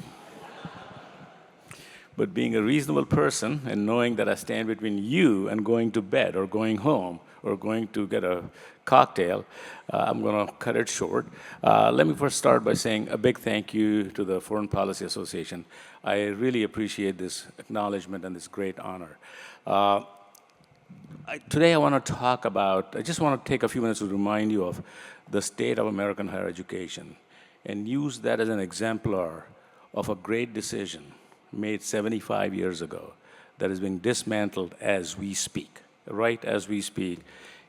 but being a reasonable person and knowing that I stand between you and going to bed or going home or going to get a cocktail, I'm going to cut it short. Let me first start by saying a big thank you to the Foreign Policy Association. I really appreciate this acknowledgement and this great honor. Today I want to talk about, I just want to take a few minutes to remind you of the state of American higher education and use that as an exemplar of a great decision made 75 years ago that is being dismantled as we speak, right as we speak.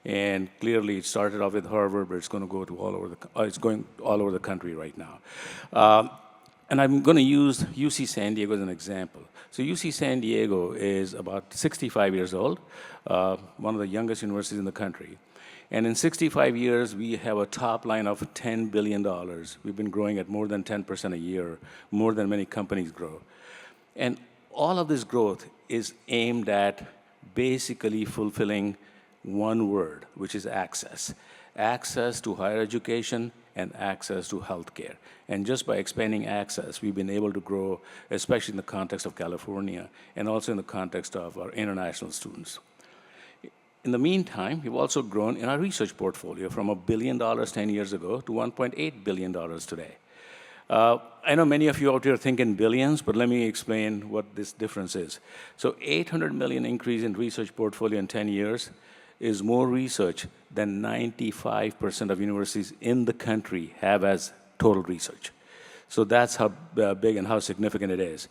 And clearly it started off with Harvard, but it's going to go to all over it's going all over the country right now. And I'm going to use UC San Diego as an example. So UC San Diego is about 65 years old, one of the youngest universities in the country. And in 65 years, we have a top line of $10 billion. We've been growing at more than 10% a year, more than many companies grow. And all of this growth is aimed at basically fulfilling one word, which is access. Access to higher education and access to healthcare. And just by expanding access, we've been able to grow, especially in the context of California and also in the context of our international students. In the meantime, we've also grown in our research portfolio from $1 billion 10 years ago to $1.8 billion today. I know many of you out here think in billions, but let me explain what this difference is. So 800 million increase in research portfolio in 10 years is more research than 95% of universities in the country have as total research. So that's how big and how significant it is.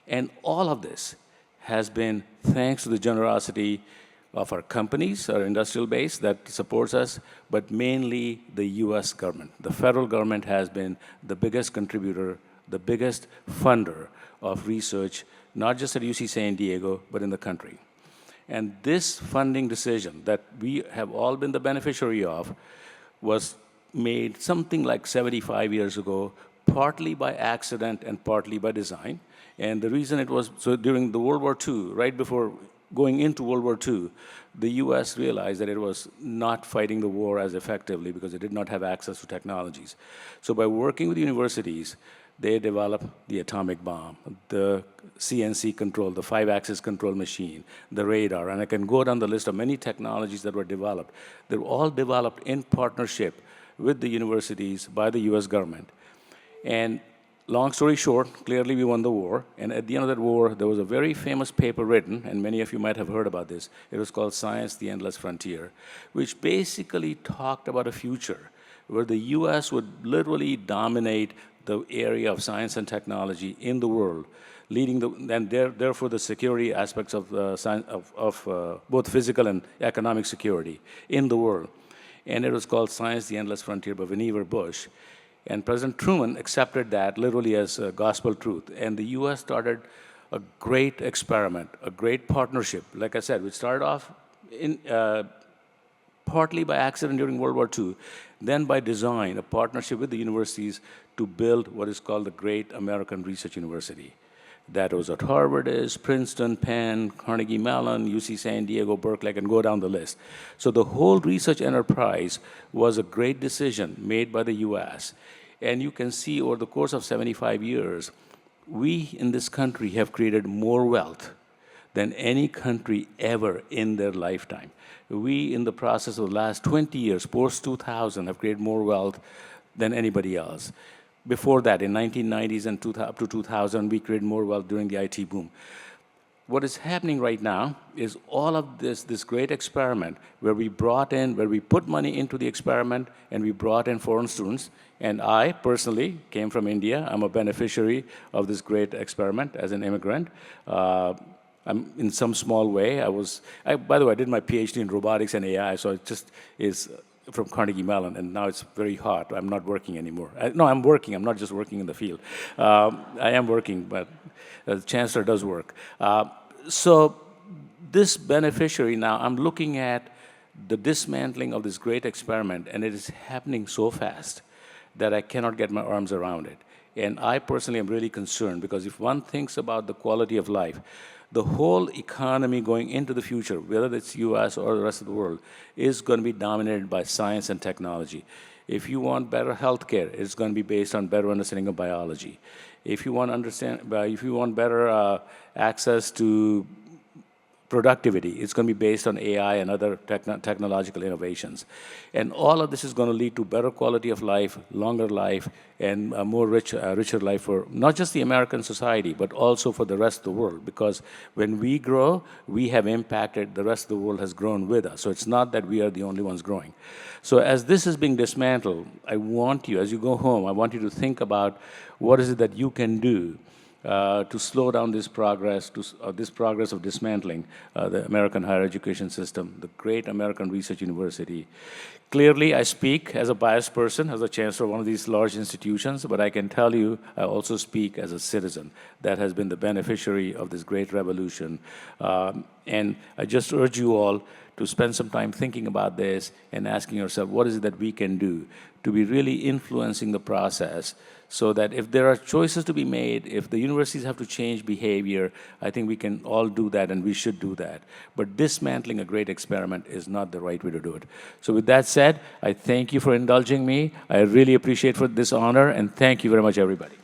And all of this has been thanks to the generosity of our companies, our industrial base that supports us, but mainly the US government. The federal government has been the biggest contributor, the biggest funder of research, not just at UC San Diego, but in the country. And this funding decision that we have all been the beneficiary of was made something like 75 years ago, partly by accident and partly by design. And the reason it was, so during the World War II, right before going into World War II, the US realized that it was not fighting the war as effectively because it did not have access to technologies. So by working with universities, they developed the atomic bomb, the CNC control, the 5-axis control machine, the radar, and I can go down the list of many technologies that were developed. They were all developed in partnership with the universities by the US government. And long story short, clearly we won the war, and at the end of that war, there was a very famous paper written, and many of you might have heard about this. It was called Science, the Endless Frontier, which basically talked about a future where the US would literally dominate the area of science and technology in the world, leading and therefore the security aspects of, both physical and economic security in the world. And it was called Science, the Endless Frontier by Vannevar Bush. And President Truman accepted that literally as gospel truth. And the US started a great experiment, a great partnership. Like I said, we started off in, partly by accident during World War II, then by design, a partnership with the universities to build what is called the Great American Research University. That was at Harvard, Princeton, Penn, Carnegie Mellon, UC San Diego, Berkeley, I can go down the list. So the whole research enterprise was a great decision made by the US. And you can see over the course of 75 years, we in this country have created more wealth than any country ever in their lifetime. We, in the process of the last 20 years, post-2000, have created more wealth than anybody else. Before that, in 1990s and up to 2000, we created more wealth during the IT boom. What is happening right now is all of this great experiment where we put money into the experiment and we brought in foreign students. And I personally came from India. I'm a beneficiary of this great experiment as an immigrant. I'm in some small way. By the way, I did my PhD in robotics and AI, so it just is from Carnegie Mellon, and now it's very hot. I'm not working anymore. No, I'm working. I'm not just working in the field. I am working, but the Chancellor does work. So this beneficiary now, I'm looking at the dismantling of this great experiment, and it is happening so fast that I cannot get my arms around it. And I personally am really concerned, because if one thinks about the quality of life, the whole economy going into the future, whether it's US or the rest of the world, is going to be dominated by science and technology. If you want better healthcare, it's going to be based on better understanding of biology. If you want better access to productivity, it's going to be based on AI and other technological innovations. And all of this is going to lead to better quality of life, longer life, and a more richer life for not just the American society, but also for the rest of the world. Because when we grow, we have impacted, the rest of the world has grown with us. So it's not that we are the only ones growing. So as this is being dismantled, I want you, as you go home, I want you to think about what is it that you can do to slow down this progress, this progress of dismantling the American higher education system, the great American research university. Clearly, I speak as a biased person, as a chancellor of one of these large institutions, but I can tell you I also speak as a citizen that has been the beneficiary of this great revolution. And I just urge you all to spend some time thinking about this and asking yourself, what is it that we can do to be really influencing the process, so that if there are choices to be made, if the universities have to change behavior, I think we can all do that, and we should do that. But dismantling a great experiment is not the right way to do it. So with that said, I thank you for indulging me. I really appreciate this honor, and thank you very much, everybody.